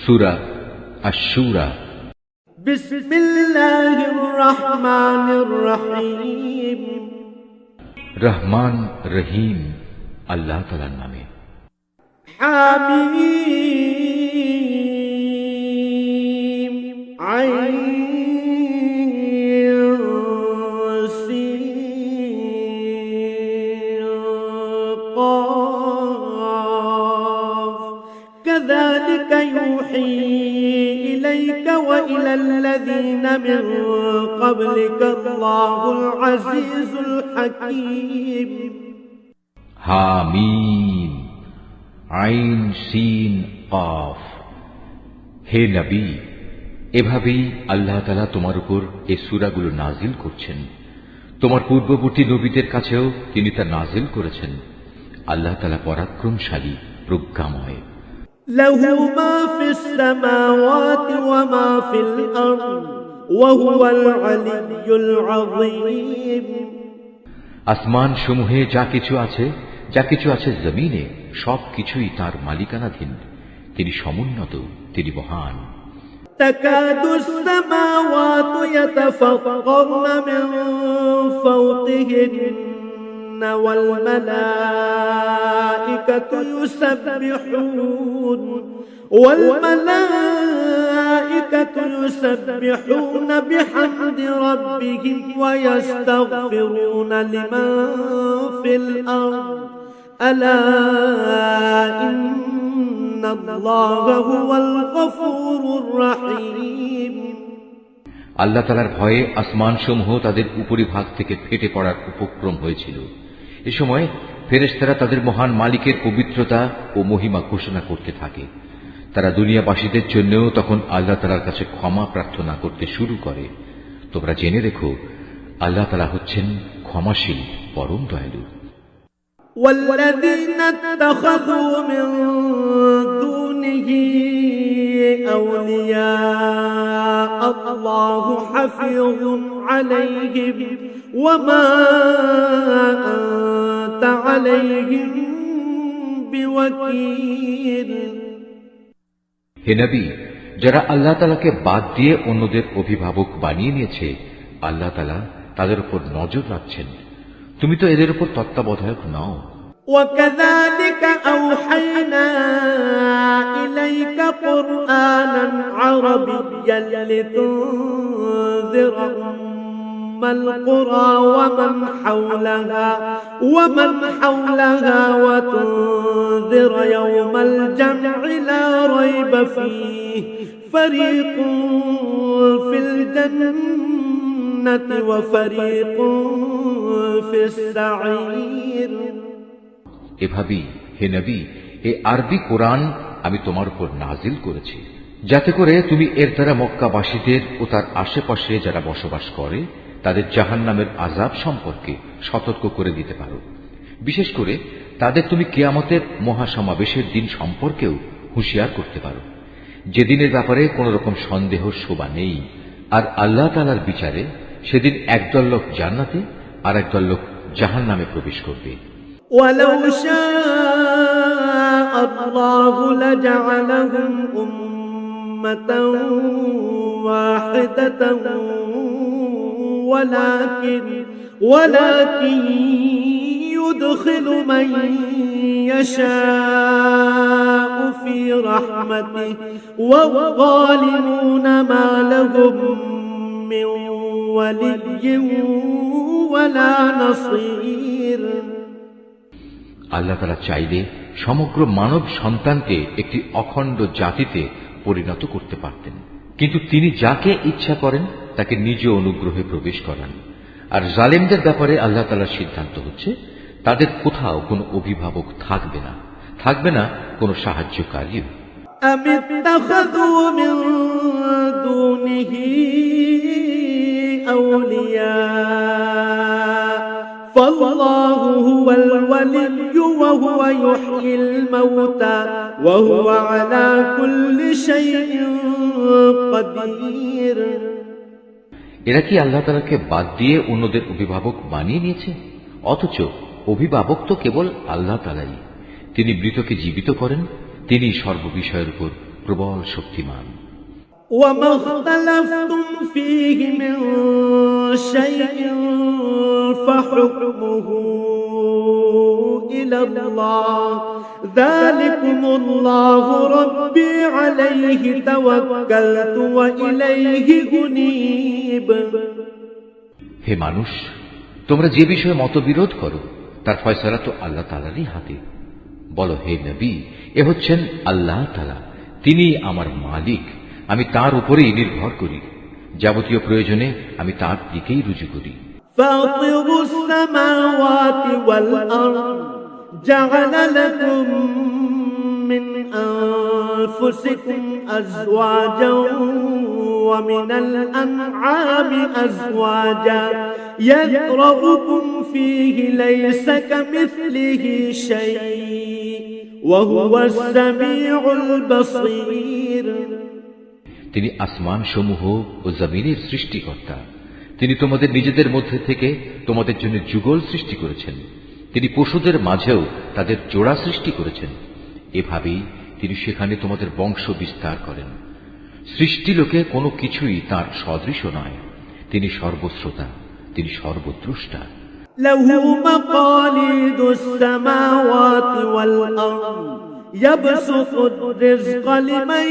সূরা আশ-শূরা। বিসমিল্লাহির রহমানির রহিম। রহমান রহিম আল্লাহ তাআলার নামে। হামীম আইন সিন قاف كذلك يوحي إليك وإلى الذين من قبلك الله العزيز الحكيم। হামীম আইন সিন কাফ। হে নবী, এভাবেই আল্লাহ তাআলা তোমার উপর এই সূরাগুলো নাজিল করছেন। তোমার পূর্ববর্তী নবীদের কাছেও তিনি তা নাজিল করেছেন। আল্লাহ তাআলা পরাক্রমশালী, প্রজ্ঞাময়। লাহু মা ফিস সামাওয়াতি ওয়া মা ফিল আরদ ওয়া হুয়াল আলিয়্যুল আযীম। আসমান সমূহে যা কিছু আছে জমিনে, সবকিছুই তার মালিকানাধীন। তিনি সমুন্নত, তিনি মহান। তাকাদুস সামাওয়াতু ইয়াতাফাত্তারনা মিন ফাওকিহিন্না ওয়াল মালাইকাতু يسبحون بحمد ربهم ويستغفرون لمن في الأرض ألا إن الله هو الغفور الرحيم। আল্লাহ তাআলার ভয়ে আসমান সমূহ তাদের উপরিভাগ থেকে ফেটে পড়ার উপক্রম হয়েছিল। এ সময় ফেরেশতারা তাদের মহান মালিকের পবিত্রতা ও মহিমা ঘোষণা করতে থাকে। তারা দুনিয়াবাসীদের জন্যও তখন আল্লাহ তাআলার কাছে ক্ষমা প্রার্থনা করতে শুরু করে। তোমরা জেনে রেখো, আল্লাহ তাআলা হচ্ছেন ক্ষমাশীল, পরম দয়ালু। والذين اتخذوا من دونه أولياء الله حفيظ عليهم وما أنت عليهم بوكيل। হে নবী, যারা আল্লাহ তাআলাকে বাদ দিয়ে অন্যদের অভিভাবক বানিয়ে নিয়েছে, আল্লাহ তাআলা তাদের উপর নজর রাখছেন। তুমি তো এদের উপর তত্ত্বাবধায়ক নও। وكذلك أوحينا إليك قرآنا عربيا لتنذر أم القرى ومن حولها وتنذر يوم الجمع لا ريب فيه فريق في الجنة وفريق في السعير। এভাবেই হে নবী, এই আরবি কোরআন আমি তোমার উপর নাজিল করেছি, যাতে করে তুমি এর দ্বারা মক্কাবাসীদের ও তার আশেপাশে যারা বসবাস করে তাদের জাহান্নামের আযাব সম্পর্কে সতর্ক করে দিতে পারো। বিশেষ করে তাদের তুমি কিয়ামতের মহাসমাবেশের দিন সম্পর্কেও হুঁশিয়ার করতে পারো, যেদিনের ব্যাপারে কোন রকম সন্দেহ শোভা নেই। আর আল্লাহ তাআলার বিচারে সেদিন একদল লোক জান্নাতে আর একদল লোক জাহান্নামে প্রবেশ করবে। ولو شاء الله لجعلهم أمة واحدة ولكن يدخل من يشاء في رحمته والظالمون ما لهم من ولي ولا نصير। আল্লাহ তাআলা চাইলে সমগ্র মানব সন্তানকে একটি অখণ্ড জাতিতে পরিণত করতে পারতেন, কিন্তু তিনি যাকে ইচ্ছা করেন তাকে নিজ অনুগ্রহে প্রবেশ করান। আর জালেমদের ব্যাপারে আল্লাহ তাআলার সিদ্ধান্ত হচ্ছে তাদের কোথাও কোনো অভিভাবক থাকবে না কোনো সাহায্যকারীও। أم اتخذوا من دونه أولياء فالله هو الولي وهو يحيي الموتى وهو على كل شيء قدير। এরা কি আল্লাহ তাআলাকে বাদ দিয়ে অন্যদের অভিভাবক বানিয়ে নিয়েছে? অথচ অভিভাবক তো কেবল আল্লাহ তাআলাই। তিনি মৃতকে জীবিত করেন, তিনি সর্ববিষয়ের উপর প্রবল শক্তিমান। وما اختلفتم فيه من شيء فحكمه إلى الله ذلكم الله ربي عليه توكلت وإليه أنيب। হে মানুষ, তোমরা যে বিষয়ে মতবিরোধ করো তার ফয়সালা তো আল্লাহ তাআলারই হাতে। বলো, হে নবী, এ হচ্ছেন আল্লাহ তাআলা, তিনি আমার মালিক, আমি তার উপরেই নির্ভর করি, যাবতীয় প্রয়োজনে আমি তার দিকেই রুজু করি। فاطر السماوات والأرض جعل لكم من أنفسكم أزواجا ومن الأنعام أزواجا يذرؤكم فيه ليس كمثله شيء وهو السميع البصير। তিনি আসমান সমূহ ও জমিনের সৃষ্টিকর্তা। তিনি তোমাদের নিজেদের মধ্যে থেকে তোমাদের জন্য যুগল সৃষ্টি করেছেন। তিনি পশুদের মাঝেও তাদের জোড়া সৃষ্টি করেছেন। এভাবেই তিনি সেখানে তোমাদের বংশ বিস্তার করেন। সৃষ্টিলোকে কোনো কিছুই তার সদৃশ নয়। তিনি সর্বশ্রোতা, তিনি সর্বদ্রষ্টা। له مقاليد السماوات والأرض يبسط الرزق لمن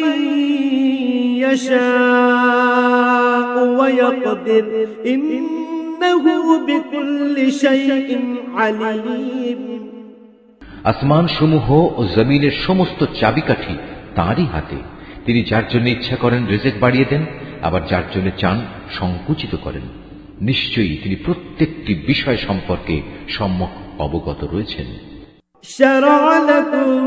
يشاء ويقدر إنه بكل شيء عليم। আসমান সমূহ ও জমিনের সমস্ত চাবিকাঠি তাঁরই হাতে। তিনি যার জন্য ইচ্ছা করেন রিজিক বাড়িয়ে দেন, আবার যার জন্য চান সংকুচিত করেন। নিশ্চয়ই তিনি প্রত্যেকটি বিষয় সম্পর্কে সম্যক অবগত রয়েছেন। شرع لكم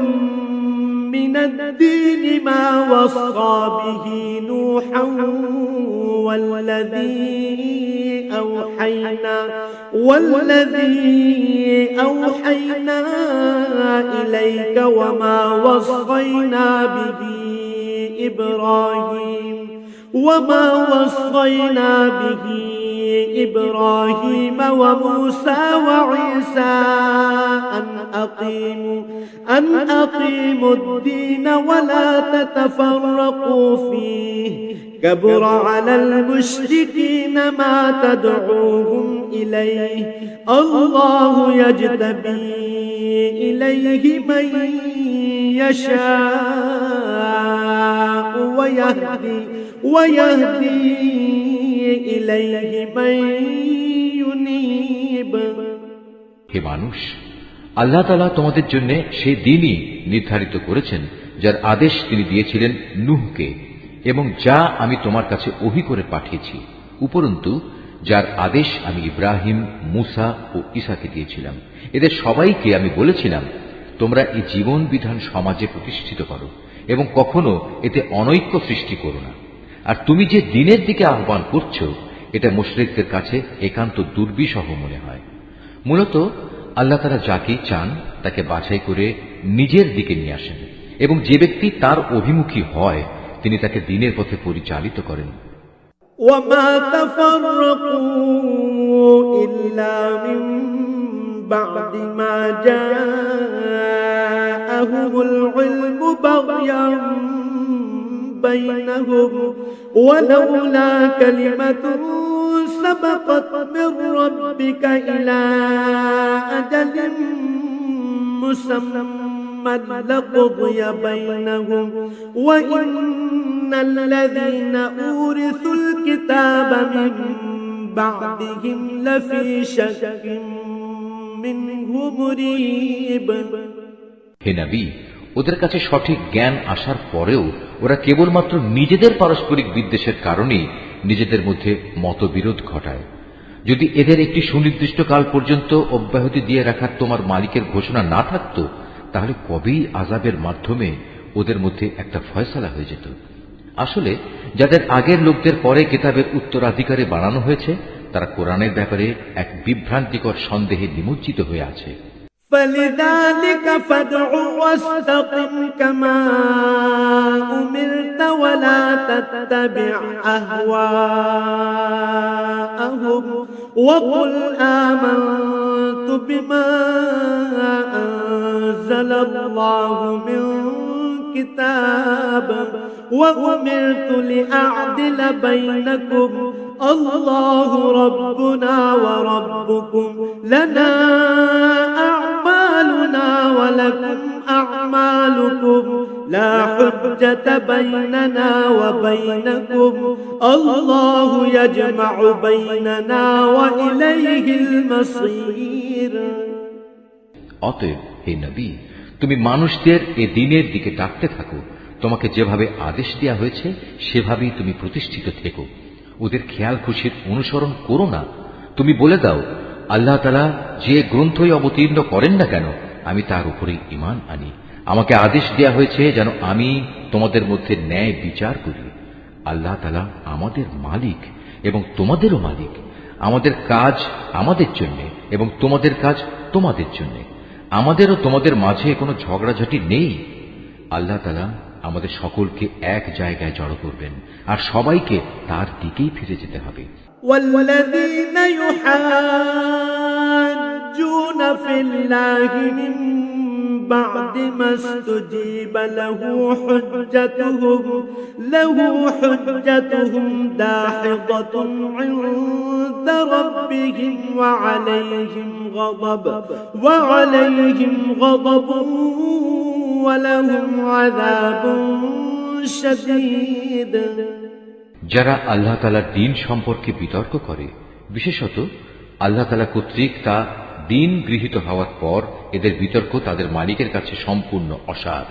من الدين ما وصى به نوحا والذي أوحينا إليك وما وصينا به إبراهيم وموسى وعيسى أن أقيموا الدين ولا تتفرقوا فيه كبر على المشركين ما تدعوهم إليه الله يجتبي إليه من يشاء ويهدي إليه من ينيب। হে মানুষ, আল্লাহ তাআলা তোমাদের জন্য সেই দিনই নির্ধারিত করেছেন যার আদেশ তিনি দিয়েছিলেন নূহকে, এবং যা আমি তোমার কাছে ওহী করে পাঠিয়েছি, উপরন্তু যার আদেশ আমি ইব্রাহিম, মূসা ও ঈসাকে দিয়েছিলাম। এদের সবাইকে আমি বলেছিলাম, তোমরা এই জীবন বিধান সমাজে প্রতিষ্ঠিত করো এবং কখনো এতে অনৈক্য সৃষ্টি করো না। আর তুমি যে দিনের দিকে আহ্বান করছো, এটা মুশরিকদের কাছে একান্ত দুর্বিষহ মনে হয়। মূলত আল্লাহ তাআলা যাকে চান তাকে বাছাই করে নিজের দিকে নিয়ে আসেন, এবং যে ব্যক্তি তার অভিমুখী হয় তিনি তাকে দ্বীনের পথে পরিচালিত করেন। وما تفرقوا إلا من بعد ما جاءهم العلم بغيا بينهم ولولا كلمة سبقت من ربك إلى أجل مسمى لقضي بينهم وإن الذين أورثوا الكتاب من بعدهم لفي شك منه مريب। হে নবী, ওদের কাছে সঠিক জ্ঞান আসার পরেও ওরা কেবলমাত্র নিজেদের পারস্পরিক বিদ্বেষের কারণেই নিজেদের মধ্যে মতবিরোধ ঘটায়। যদি এদের একটি সুনির্দিষ্ট কাল পর্যন্ত অব্যাহতি দিয়ে রাখার তোমার মালিকের ঘোষণা না থাকত, তাহলে কবেই আযাবের মাধ্যমে ওদের মধ্যে একটা ফয়সালা হয়ে যেত। আসলে যাদের আগের লোকদের পরে কিতাবের উত্তরাধিকারী বানানো হয়েছে, তারা কোরআনের ব্যাপারে এক বিভ্রান্তিকর সন্দেহে নিমজ্জিত হয়ে আছে। فلذلك فادع واستقم كما أمرت ولا تتبع أهواءهم وقل آمنت بما أنزل الله من الكتاب وأمرت لأعدل بينكم الله ربنا وربكم لنا أعمالنا ولكم أعمالكم لا حجة بيننا وبينكم الله يجمع بيننا وإليه المصير অতএব হে নবী, তুমি মানুষদের এ দিনের দিকে ডাকতে থাকো। তোমাকে যেভাবে আদেশ দেওয়া হয়েছে সেভাবেই তুমি প্রতিষ্ঠিত থেকো। ওদের খেয়াল খুশির অনুসরণ করো না। তুমি বলে দাও, আল্লাহ তাআলা যে গ্রন্থই অবতীর্ণ করেন না কেন, আমি তার উপরেই ঈমান আনি। আমাকে আদেশ দেওয়া হয়েছে যেন আমি তোমাদের মধ্যে ন্যায় বিচার করি। আল্লাহ তাআলা আমাদের মালিক এবং তোমাদেরও মালিক। আমাদের কাজ আমাদের জন্য এবং তোমাদের কাজ তোমাদের জন্য। আমাদেরও তোমাদের মাঝে কোনো ঝগড়াঝাটি নেই। আল্লাহ তাআলা আমাদের সকলকে এক জায়গায় জড়ো করবেন আর সবাইকে তার দিকেই ফিরে যেতে হবে। والذين يحاجون في الله من بعد ما استجيب له حجتهم داحضة عند ربهم وعليهم غضب ولهم عذاب شديد। যারা আল্লাহ তাআলার দ্বীন সম্পর্কে বিতর্ক করে, বিশেষত আল্লাহ তাআলা কর্তৃক তা দ্বীন গৃহীত হওয়ার পর এদের বিতর্ক তাদের মালিকের কাছে সম্পূর্ণ অসার,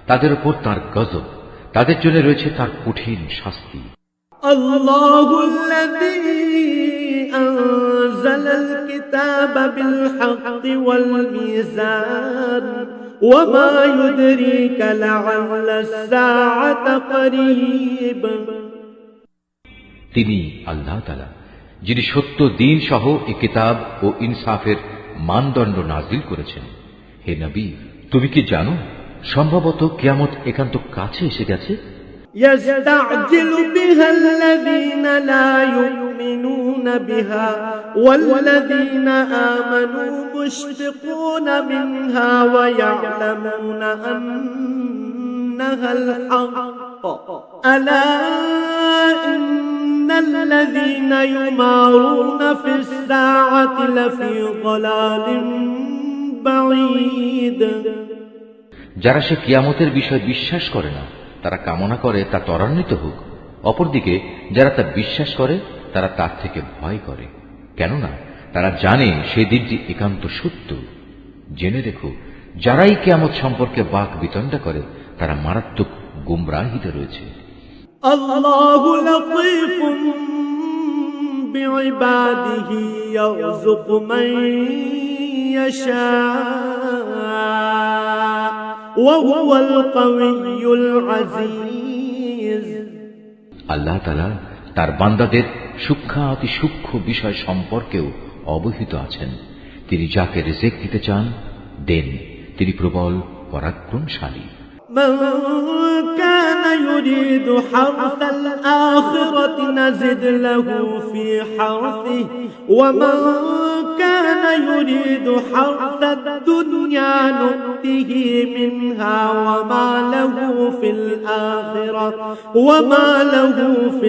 তাদের উপর তার গজব, তাদের জন্য রয়েছে তার কঠিন শাস্তি। আল্লাহুল্লাযী আনজালাল কিতাবা বিল হাক্কি ওয়াল মিজান ওয়া মা ইউদরিকা লাআল্লাস সাআতা করিব। তিনি আল্লাহ তাআলা, যিনি সত্য দ্বীন সহ এ কিতাব ও ইনসাফের মানদণ্ড নাজিল করেছেন। হে নবী, তুমি কি জানো সম্ভবত কিয়ামত একান্ত কাছে এসে গেছে? يستعجل بها الذين لا يؤمنون بها والذين آمنوا مشفقون منها ويعلمون أنها الحق ألا إن الذين يمارون في الساعة لفي ضلال بعيد। যারা সে কিয়ামতের বিষয় বিশ্বাস করে না, তারা কামনা করে তা ত্বরান্বিত হোক। অপরদিকে যারা তা বিশ্বাস করে তারা তার থেকে ভয় করে, কেননা তারা জানে সেই দিনটি একান্ত সত্য। জেনে রেখো, যারাই কিয়ামত সম্পর্কে বাক বিতণ্ডা করে তারা মারাত্মক গুমরাহিতে রয়েছে। আল্লাহু লাতীফুম বিইবাদিহি ইয়ারযুকু মান ইয়াশা ওয়া হুয়াল কাওয়িয়্যুল আজিজ। আল্লাহ তাআলা তার বান্দাদের সূক্ষ্মাতি সূক্ষ্ম বিষয় সম্পর্কেও অবহিত আছেন। তিনি যাকে রিজিক দিতে চান দেন, তিনি প্রবল পরাক্রমশালী। من كان يريد حرث الآخرة نزد له في حرثه ومن كان يريد حرث الدنيا نؤته منها وما له في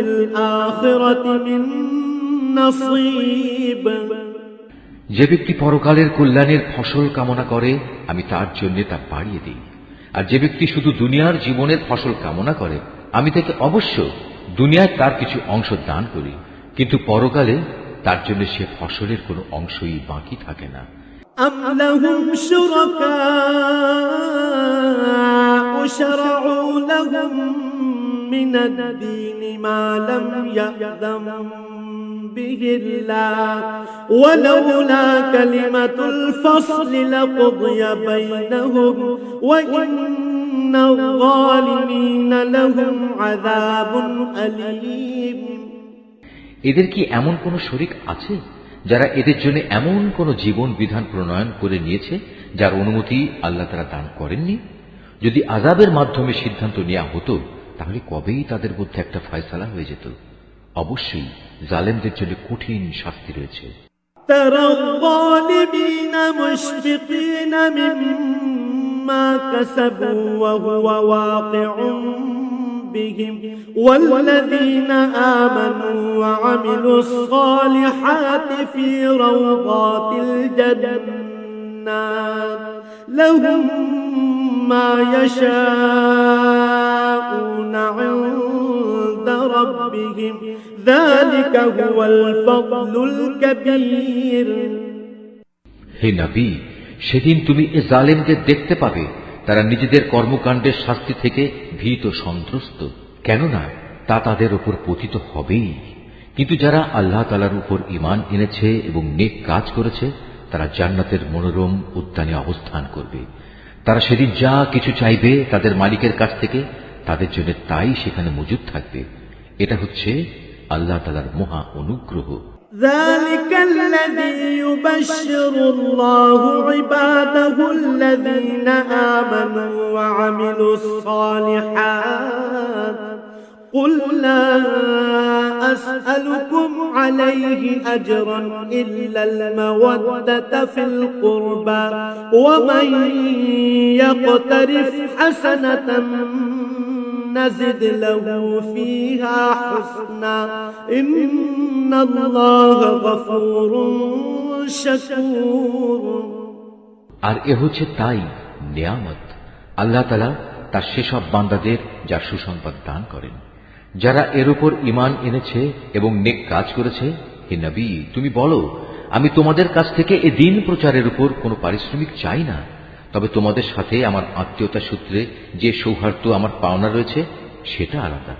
الآخرة من نصيب। যে ব্যক্তি পরকালের কল্যাণের ফসল কামনা করে আমি তার জন্য তা বাড়িয়ে দিই, আর যে ব্যক্তি শুধু দুনিয়ার জীবনের ফসল কামনা করে আমি তাকে অবশ্য দুনিয়ায় তার কিছু অংশ দান করি, কিন্তু পরকালে তার জন্য সে ফসলের কোনো অংশই বাকি থাকে না। أم لهم شركاء شرعوا لهم من الدين ما لم يأذن به الله ولولا كلمة الفصل لقضي بينهم وإن الظالمين لهم عذاب أليم। এদের কি এমন কোন শরীক আছে যারা এদের জন্য এমন কোন জীবন বিধান প্রণয়ন করে নিয়েছে যার অনুমতি আল্লাহ তাআলা দান করেননি? যদি আযাবের মাধ্যমে সিদ্ধান্ত নেওয়া হতো তাহলে কবেই তাদের মধ্যে একটা ফয়সালা হয়ে যেত। অবশ্যই জালেমদের জন্য কঠিন শাস্তি রয়েছে। ترى الظالمين مشفقين مما ما كسبوا وهو واقع بهم والذين آمنوا وعملوا الصالحات في روضات الجنات لهم ما يشاءون عند ربهم ذلك هو الفضل الكبير হে নবী, সেদিন তুমি এ জালেমদের দেখতে পাবে, তারা নিজেদের কর্মকাণ্ডের শাস্তি থেকে ভীত সন্ত্রস্ত, কেননা তা তাদের উপর পতিত হবেই। কিন্তু যারা আল্লাহ তাআলার উপর ঈমান এনেছে এবং নেক কাজ করেছে, তারা জান্নাতের মনোরম উদ্যানে অবস্থান করবে। তারা সেদিন যা কিছু চাইবে তাদের মালিকের কাছ থেকে, তাদের জন্য তাই সেখানে মজুদ থাকবে। এটা হচ্ছে আল্লাহ তাআলার মহা অনুগ্রহ। ذلك الذي يبشر الله عباده الذين آمنوا وعملوا الصالحات قل لا أسألكم عليه أجرا إلا المودة في القربى ومن يقترف حسنة نزد له فيها حسنا إن الله غفور شكور আর এ হচ্ছে তাই নিয়ামত, আল্লাহ তাআলা তার সেসব বান্দাদের যার সুসংবাদ দান করেন, যারা এর উপর ঈমান এনেছে এবং নেক কাজ করেছে। হে নবী, তুমি বলো, আমি তোমাদের কাছ থেকে এ দ্বীন প্রচারের উপর কোনো পারিশ্রমিক চাই না, তবে তোমাদের সাথে আমার আত্মীয়তা সূত্রে যে সৌহার্দ্য আমার পাওনা রয়েছে সেটা আলাদা।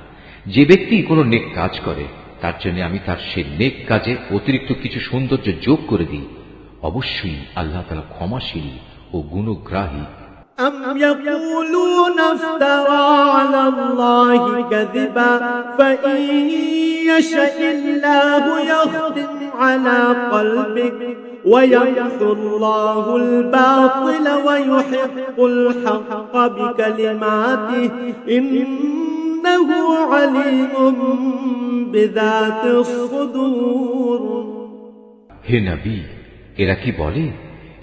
যে ব্যক্তি কোনো নেক কাজ করে তার জন্য আমি তার সে নেক কাজে অতিরিক্ত কিছু সৌন্দর্য যোগ করে দিই। অবশ্যই আল্লাহ তাআলা ক্ষমাশীল ও গুণগ্রাহী। أم يقولون افترى على الله كذبا فإن يشاء الله يختم على قلبك ويمحو الله الباطل ويحق الحق بكلماته إنه عليم بذات الصدور হে নবী, এরা কি বলে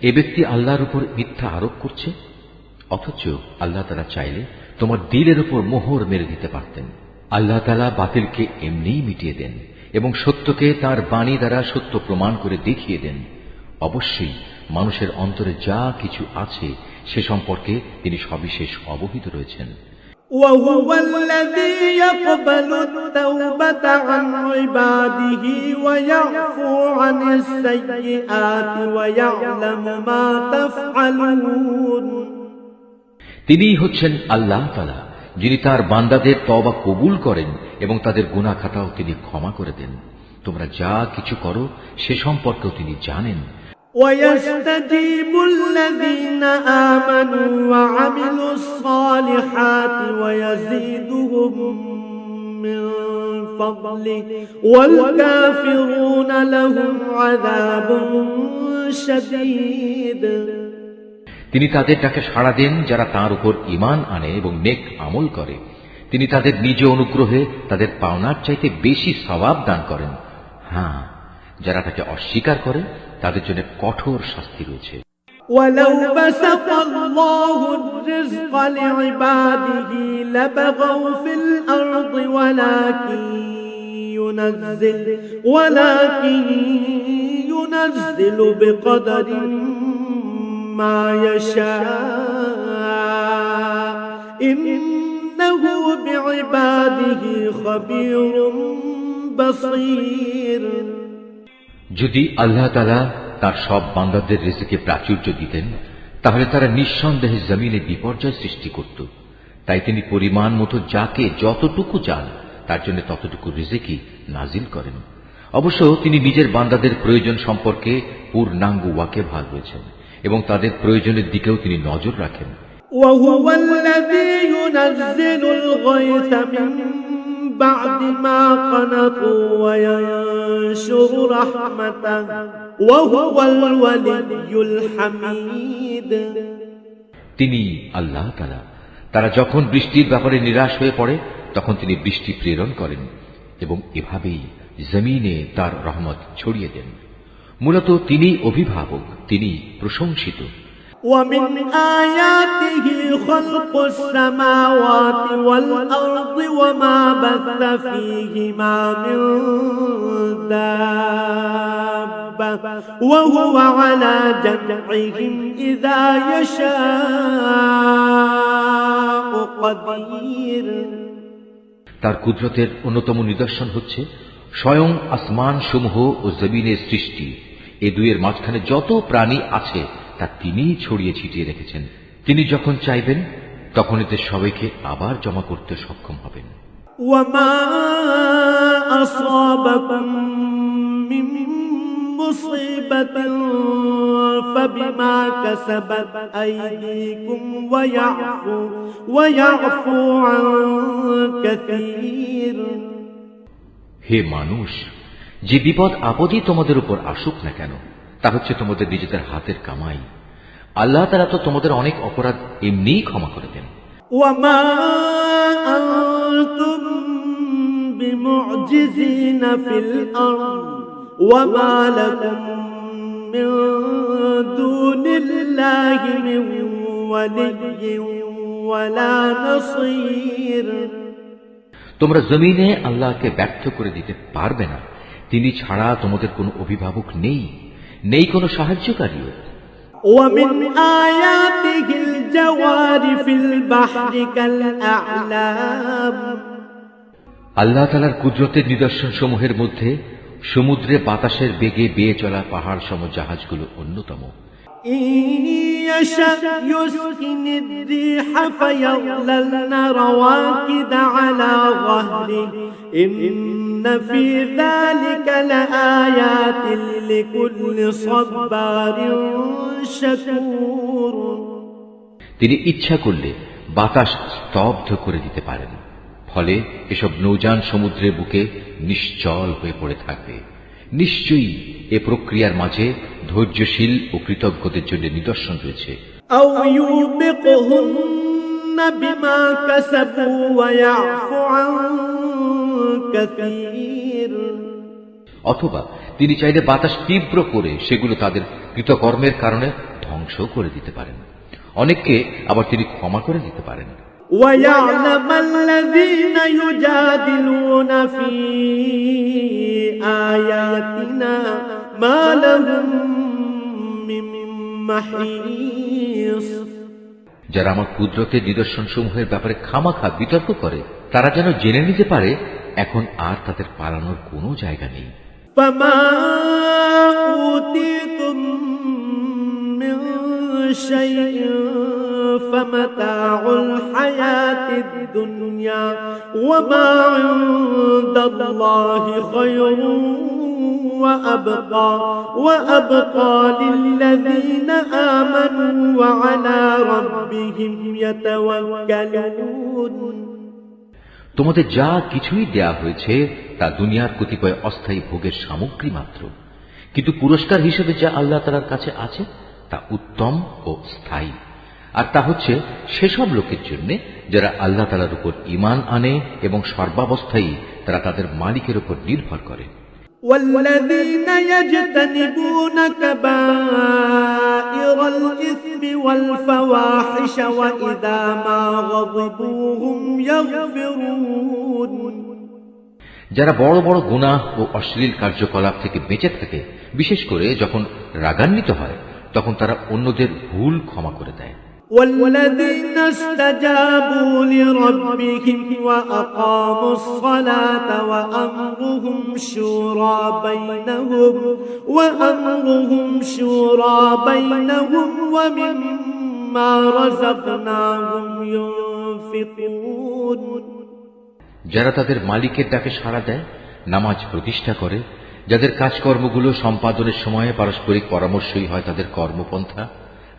এ ব্যক্তি আল্লাহর উপর মিথ্যা আরোপ করছে? অথচ আল্লাহ তাআলা চাইলে তোমার দিলের উপর মোহর মেরে দিতে পারতেন। আল্লাহ তাআলা বাতিলকে এমনিই মিটিয়ে দেন এবং সত্যকে তার বাণী দ্বারা সত্য প্রমাণ করে দেখিয়ে দেন। অবশ্যই মানুষের অন্তরে যা কিছু আছে সে সম্পর্কে তিনি সবিশেষ অবহিত রয়েছেন। وهو الذي يقبل التوبة عن عباده ويعفو عن السيئات ويعلم ما تفعلون তিনিই হচ্ছেন আল্লাহ তাআলা, যিনি তার বান্দাদের তওবা কবুল করেন এবং তাদের গুনাহ খাতাও তিনি ক্ষমা করে দেন। তোমরা যা কিছু করো সে সম্পর্কেও তিনি জানেন। ويستجيب الذين آمنوا وعملوا الصالحات ويزيدهم من فضله والكافرون لهم عذاب شديد তিনি তাদের ডাকে সাড়া দেন যারা তাঁর উপর ঈমান আনে এবং নেক আমল করে। তিনি তাদের নিজ অনুগ্রহে তাদের পাওনার চাইতে বেশি সওয়াব দান করেন। হ্যাঁ, যারা তাকে অস্বীকার করে তাদের জন্য কঠোর শাস্তি রয়েছে। ولو بسط الله الرزق لعباده لبغوا في الأرض ولكن ينزل بقدر ما يشاء إنه بعباده خبير بصير যদি আল্লাহ তাআলা তার সব বান্দাদের রিজিকে প্রাচুর্য দিতেন তাহলে তারা নিঃসন্দেহে জমিনে বিপর্যয় সৃষ্টি করত। তাই তিনি পরিমাণ মতো যাকে যতটুকু চান তার জন্য ততটুকু রিজিকই নাজিল করেন। অবশ্য তিনি নিজের বান্দাদের প্রয়োজন সম্পর্কে পূর্ণাঙ্গ ওয়াকিবহাল রয়েছেন এবং তাদের প্রয়োজনের দিকেও তিনি নজর রাখেন। وهو الذي ينزل الغيث من بعد ما قنطوا وينشر رحمته وهو الولي الحميد তিনি আল্লাহ তাআলা, তারা যখন বৃষ্টির ব্যাপারে নিরাশ হয়ে পড়ে তখন তিনি বৃষ্টি প্রেরণ করেন এবং এভাবেই জমিনে তার রহমত ছড়িয়ে দেন। মূলত তিনি অভিভাবক, তিনি প্রশংসিত। ومن آياته خلق السماوات والأرض وما بث فيهما من دابة وهو على جمعهم إذا يشاء قدير। তার কুদরতের অন্যতম নিদর্শন হচ্ছে স্বয়ং আসমান সমূহ ও জমিনের সৃষ্টি। এ দুইয়ের মাঝখানে যত প্রাণী আছে তা তিনিই ছড়িয়ে ছিটিয়ে রেখেছেন। তিনি যখন চাইবেন তখন এদের সবাইকে আবার জমা করতে সক্ষম হবেন। وما أصابكم من مصيبة فبما كسبت أيديكم ويعفو عن كثير। হে মানুষ, যে বিপদ আপদই তোমাদের উপর আসুক না কেন তা হচ্ছে তোমাদের নিজেদের হাতের কামাই। আল্লাহ তাআলা তো তোমাদের অনেক অপরাধ এমনিই ক্ষমা করে দেন। وما أنتم بمعجزين في الأرض وما لكم من دون الله من ولي ولا نصير। তোমরা জমিনে আল্লাহকে ব্যর্থ করে দিতে পারবে না। তিনি ছাড়া তোমাদের কোনো অভিভাবক নেই, নেই কোনো সাহায্যকারীও। ومن آياته الجوار في البحر كالأعلام। আল্লাহ তাআলার কুদরতের নিদর্শন সমূহের মধ্যে সমুদ্রে বাতাসের বেগে বেয়ে চলা পাহাড় সম জাহাজগুলো অন্যতম। إن يشأ يسكن الريح فيظللن رواكد على ظهره إن في ذلك لآيات لكل صبار شكور। তিনি ইচ্ছা করলে বাতাস স্তব্ধ করে দিতে পারেন, ফলে এসব নৌযান সমুদ্রের বুকে নিশ্চল হয়ে পড়ে থাকবে। নিশ্চয়ই এ প্রক্রিয়ার মাঝে ধৈর্যশীল ও কৃতজ্ঞদের জন্য নিদর্শন রয়েছে। أو يوبقهن بما كسبوا ويعفو عن كثير। অথবা তিনি চাইলে বাতাস তীব্র করে সেগুলো তাদের কৃতকর্মের কারণে ধ্বংস করে দিতে পারেন। অনেককে আবার তিনি ক্ষমা করে দিতে পারেন। ويعلم الذين يجادلون في آياتنا ما لهم من محيص। যারা আমার কুদরতের নিদর্শন সমূহের ব্যাপারে খামাখা বিতর্ক করে তারা যেন জেনে নিতে পারে এখন আর তাদের পালানোর কোনো জায়গা নেই। فما أوتيتم من شيء فمتاع الحياة الدنيا وما عند الله خير وأبقى للذين آمنوا وعلى ربهم يتوكلون। তোমাদের যা কিছুই দেয়া হয়েছে তা দুনিয়ার কতিপয় অস্থায়ী ভোগের সামগ্রী মাত্র, কিন্তু পুরস্কার হিসেবে যা আল্লাহ তাআলার কাছে আছে তা উত্তম ও স্থায়ী। আর তা হচ্ছে সেসব লোকের জন্য যারা আল্লাহ তাআলার উপর ঈমান আনে এবং সর্বাবস্থায় তারা তাদের মালিকের উপর নির্ভর করে। والذين يجتنبون كبائر الإثم والفواحش وإذا ما غضبوا هم يغفرون। যারা বড় বড় গুনাহ ও অশ্লীল কার্যকলাপ থেকে বেঁচে থাকে, বিশেষ করে যখন রাগান্বিত হয় তখন তারা অন্যদের ভুল ক্ষমা করে দেয়। والذين استجابوا لربهم وأقاموا الصلاة وأمرهم شورى بينهم ومما رزقناهم ينفقون। যারা তাদের মালিকের ডাকে সাড়া দেয়, নামাজ প্রতিষ্ঠা করে, যাদের কাজকর্মগুলো সম্পাদনের সময় পারস্পরিক পরামর্শই হয় তাদের কর্মপন্থা,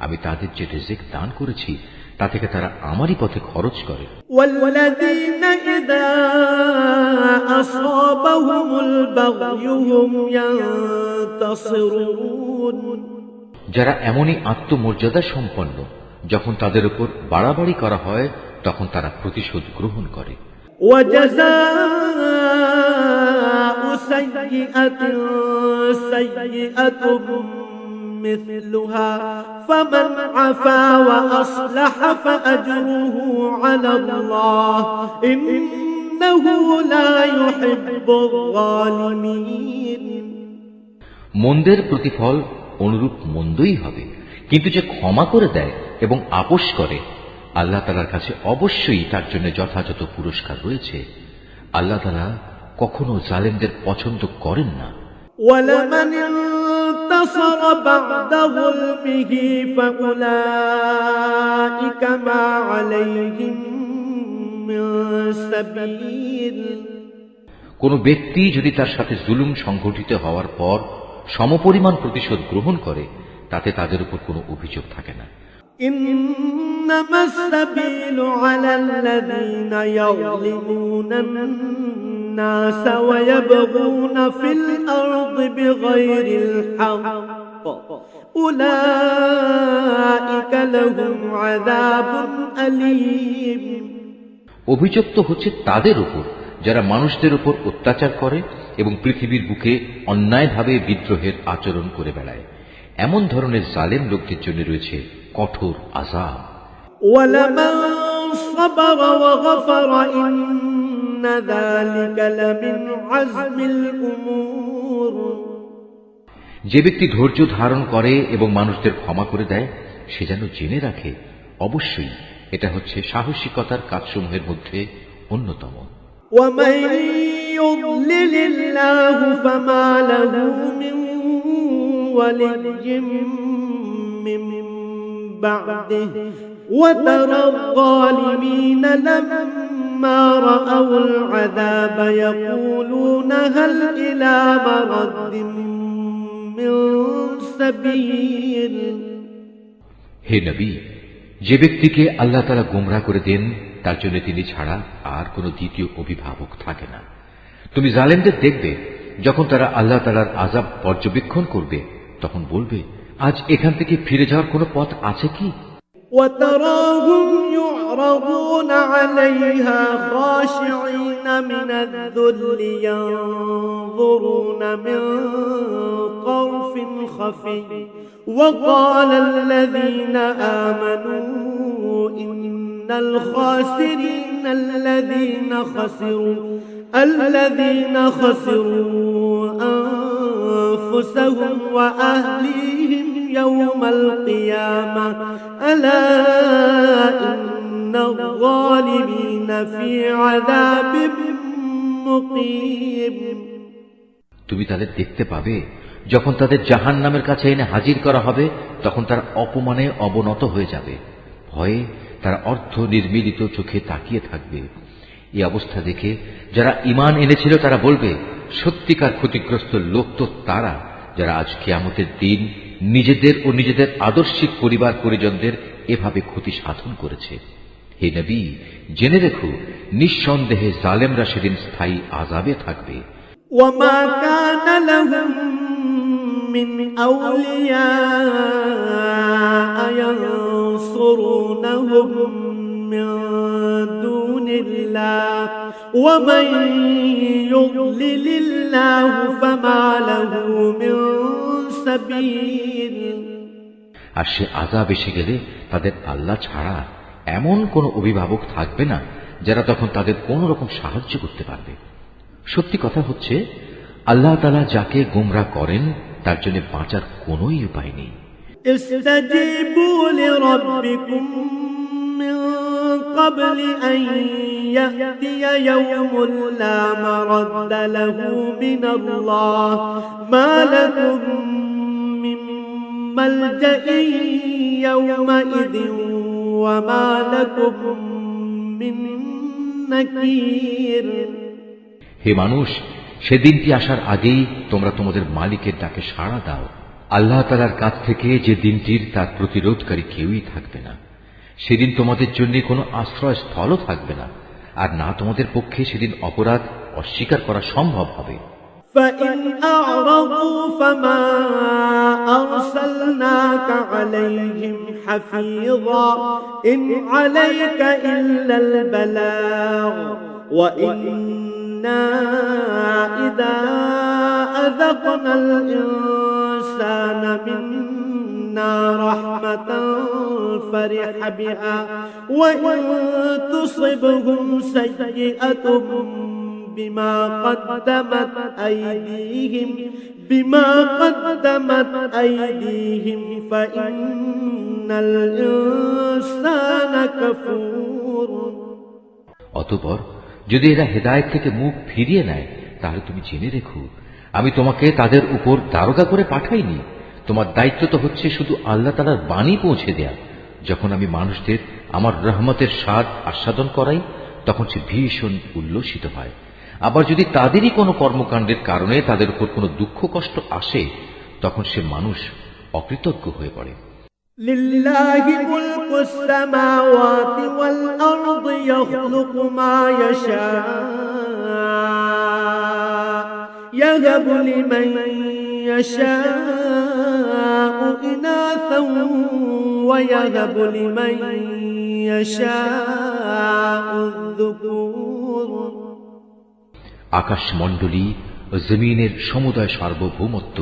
আমি তাদের যে রিজিক দান করেছি তা থেকে তারা আমারই পথে খরচ করে। والذين إذا أصابهم البغي هم ينتصرون। যারা এমনই আত্মমর্যাদা সম্পন্ন, যখন তাদের উপর বাড়াবাড়ি করা হয় তখন তারা প্রতিশোধ গ্রহণ করে। وجزاء سيئة سيئة مثلها فمن عفا وأصلح فأجره على الله إنه لا يحب الظالمين মন্দের প্রতিফল অনুরূপ মন্দই হবে, কিন্তু যে ক্ষমা করে দেয় এবং আপোষ করে আল্লাহ তাআলার কাছে অবশ্যই তার জন্য যথাযথ পুরস্কার রয়েছে। আল্লাহ তাআলা কখনো জালেমদের পছন্দ করেন না। ولمن انتصر بعد ظلمه فأولئك ما عليهم من سبيل কোন ব্যক্তি যদি তার সাথে জুলুম সংঘটিত হওয়ার পর সমপরিমাণ প্রতিশোধ গ্রহণ করে, তাতে তাদের উপর কোনো অভিযোগ থাকে না। إنما السبيل على الذين يظلمون الناس ويبغون في الأرض بغير الحق أولئك لهم عذاب أليم অভিযোগ তো হচ্ছে তাদের উপর যারা মানুষদের উপর অত্যাচার করে এবং পৃথিবীর বুকে অন্যায়ভাবে বিদ্রোহের আচরণ করে বেড়ায়। এমন ধরনের জালেম লোকদের জন্য রয়েছে কঠোর আযাব। ولمن صبر وغفر إن ذلك لمن عزم الأمور যে ব্যক্তি ধৈর্য ধারণ করে এবং মানুষদের ক্ষমা করে দেয়, সে যেন জেনে রাখে অবশ্যই এটা হচ্ছে সাহসিকতার কাজসমূহের মধ্যে অন্যতম। ومن يضلل الله فما له من ولي من بعده وترى الظالمين لما رأوا العذاب يقولون هل إلى مرد من سبيل হে নবী, যে ব্যক্তিকে আল্লাহ তাআলা গোমরাহ করে দেন তার জন্য তিনি ছাড়া আর কোনো দ্বিতীয় অভিভাবক থাকে না। তুমি জালেমদের দেখবে যখন তারা আল্লাহ তাআলার আযাব পর্যবেক্ষণ করবে, তখন বলবে, আজ এখান থেকে ফিরে যাওয়ার কোনো পথ আছে কি? وتراهم يعرضون عليها خاشعين من الذل ينظرون من طرف خفي وقال الذين آمنوا إن الخاسرين الذين خسروا أنفسهم وأهليهم يوم القيامة ألا إن الظالمين في عذاب مقيم তুমি তাদের দেখতে পাবে যখন তাদের জাহান্নামের কাছে এনে হাজির করা হবে, তখন তার অপমানে অবনত হয়ে যাবে। ভয়ে তারা অর্ধ নির্মিলিত চোখে তাকিয়ে থাকবে। এই অবস্থা দেখে যারা ঈমান এনেছিল তারা বলবে, সত্যিকার ক্ষতিগ্রস্ত লোক তো তারা যারা আজ কিয়ামতের দিন নিজেদের ও নিজেদের আদর্শিক পরিবার পরিজনদের এভাবে ক্ষতি সাধন করেছে। হে নবী, জেনে রেখো নিঃসন্দেহে জালেমরা সেদিন স্থায়ী আযাবে থাকবে। وما كان لهم من أولياء ينصرونهم من دون الله ومن يضلل الله فما له من سبيل আর সে আযাব এসে গেলে তাদের আল্লাহ ছাড়া এমন কোন অভিভাবক থাকবে না যারা তখন তাদের কোন রকম সাহায্য করতে পারবে। সত্যি কথা হচ্ছে, আল্লাহ তাআলা যাকে গোমরাহ করেন তার জন্য বাঁচার কোনোই উপায় নেই। استجيبوا لربكم من قبل أن يأتي يوم لا مرد له من الله ما لكم من ملجأ يومئذ وما لكم من نكير হে মানুষ, সেদিনটি আসার আগেই তোমরা তোমাদের মালিকের ডাকে সাড়া দাও। আল্লাহ তাআলার কাছ থেকে যে দিনটির তার প্রতিরোধকারী কেউই থাকবে না। সেদিন তোমাদের জন্য কোনো আশ্রয়স্থলও থাকবে না, আর না তোমাদের পক্ষে সেদিন অপরাধ অস্বীকার করা সম্ভব হবে। فإن أعرضوا فما أرسلناك عليهم حفيظا إن عليك إلا البلاغ وإنا إذا أذقنا الإنسان منا منا رحمة فرح بها وإن تصبهم سيئة بما قدمت أيديهم فإن الإنسان كفور অতঃপর যদি এরা হেদায়েত থেকে মুখ ফিরিয়ে নেয় তাহলে তুমি জেনে রেখো আমি তোমাকে তাদের উপর দারোগা করে পাঠাইনি। তোমার দায়িত্ব তো হচ্ছে শুধু আল্লাহ তাআলার বাণী পৌঁছে দেয়া। যখন আমি মানুষদের আমার রহমতের স্বাদ আস্বাদন করাই তখন সে ভীষণ উল্লসিত হয়। আবার যদি তাদেরই কোনো কর্মকাণ্ডের কারণে তাদের উপর কোনো দুঃখ কষ্ট আসে তখন সে মানুষ অকৃতজ্ঞ হয়ে পড়ে। لله ملك السماوات والأرض يخلق ما يشاء يهب لمن يشاء إناثا ويهب لمن يشاء الذكور আকাশমণ্ডলী ও জমিনের সমুদয় সার্বভৌমত্ব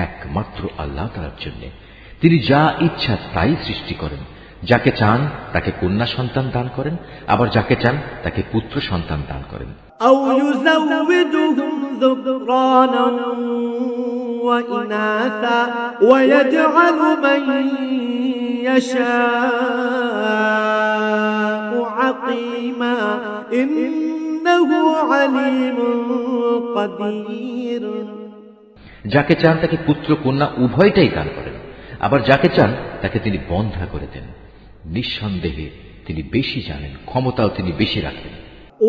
একমাত্র আল্লাহ তাআলার জন্য। তিনি যা ইচ্ছা তাই সৃষ্টি করেন। যাকে চান তাকে কন্যা সন্তান দান করেন, আবার যাকে চান তাকে পুত্র সন্তান দান করেন। أو يزودهم ذكرانا وإناثا ويجعل من يشاء عقيما إنه عليم قدير যাকে চান তাকে পুত্র কন্যা উভয়টাই দান করেন, আবার যাকে চান তাকে তিনি বন্ধা করে দেন। নিঃসন্দেহে তিনি বেশি জানেন, ক্ষমতাও তিনি বেশি রাখেন।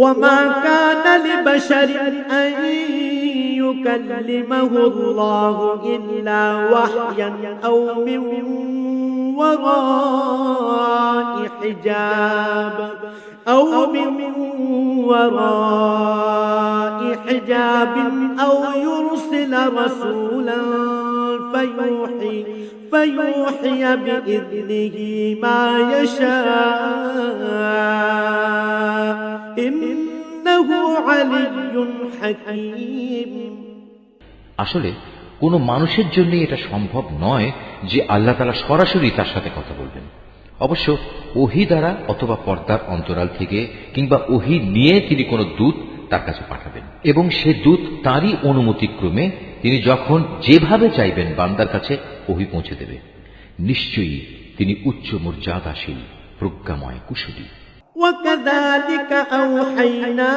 وما كان لبشر أن يكلمه الله إلا وحيا أو من وراء حجاب أو يرسل رسولا فيوحي بإذنه ما يشاء إنه علي حكيم আসলে কোনো মানুষের জন্য এটা সম্ভব নয় যে আল্লাহ তাআলা সরাসরি তার সাথে কথা বলবেন। অবশ্য ওহী দ্বারা অথবা পর্দার অন্তরাল থেকে কিংবা ওহী নিয়ে তিনি কোনো দূত তার কাছে পাঠাবেন এবং সে দূত তারই অনুমতিক্রমে তিনি যখন যেভাবে চাইবেন বান্দার কাছে ওহী পৌঁছে দেবে। নিশ্চয়ই তিনি উচ্চ মর্যাদাশীল, প্রজ্ঞাময়, কুশলী। وكذلك أوحينا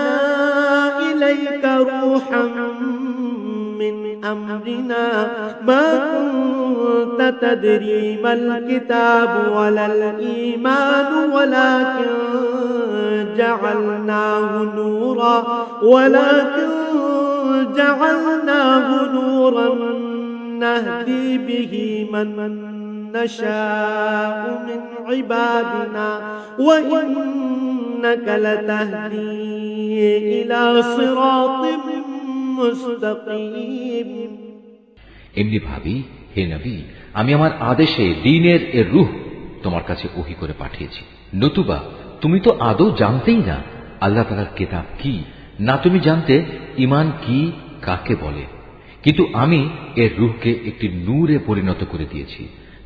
إليك روحا من أمرنا ما كنت تدري ما الكتاب ولا الإيمان ولكن جعلناه نورا نهدي به من نشاء من عبادنا وإنك لتهدي إلى صراط মুস্তাকিম। এমনি ভাবি, হে নবী, আমি আমার আদেশে দ্বীনের এর রূহ তোমার কাছে ওহী করে পাঠিয়েছি। নতুবা তুমি তো আদৌ জানতেই না আল্লাহ তাআলার কিতাব কি, না তুমি জানতে ঈমান কি কাকে বলে। কিন্তু আমি এর রূহকে একটি নূরে পরিণত করে দিয়েছি,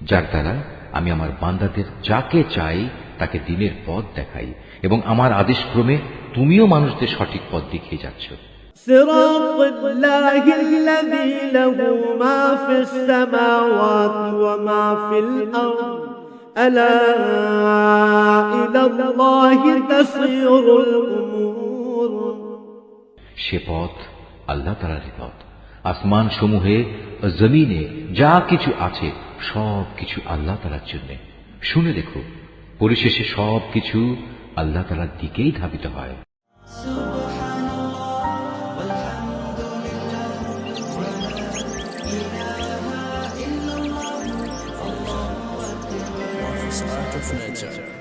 যার দ্বারা আমি আমার বান্দাদের যাকে চাই তাকে দ্বীনের পথ দেখাই, এবং আমার আদেশক্রমে তুমিও মানুষদের সঠিক পথ দেখিয়ে যাচ্ছ। صراط الله الذي له ما في السماوات وما في الأرض ألا إلى الله تصير الأمور। সে পথ আল্লাহ তাআলার পথ। আসমান সমূহে জমিনে যা কিছু আছে সব কিছু আল্লাহ তাআলার জন্য। শুনে দেখো, পরিশেষে সব কিছু আল্লাহ তাআলার দিকেই ধাবিত হয়। Art of nature.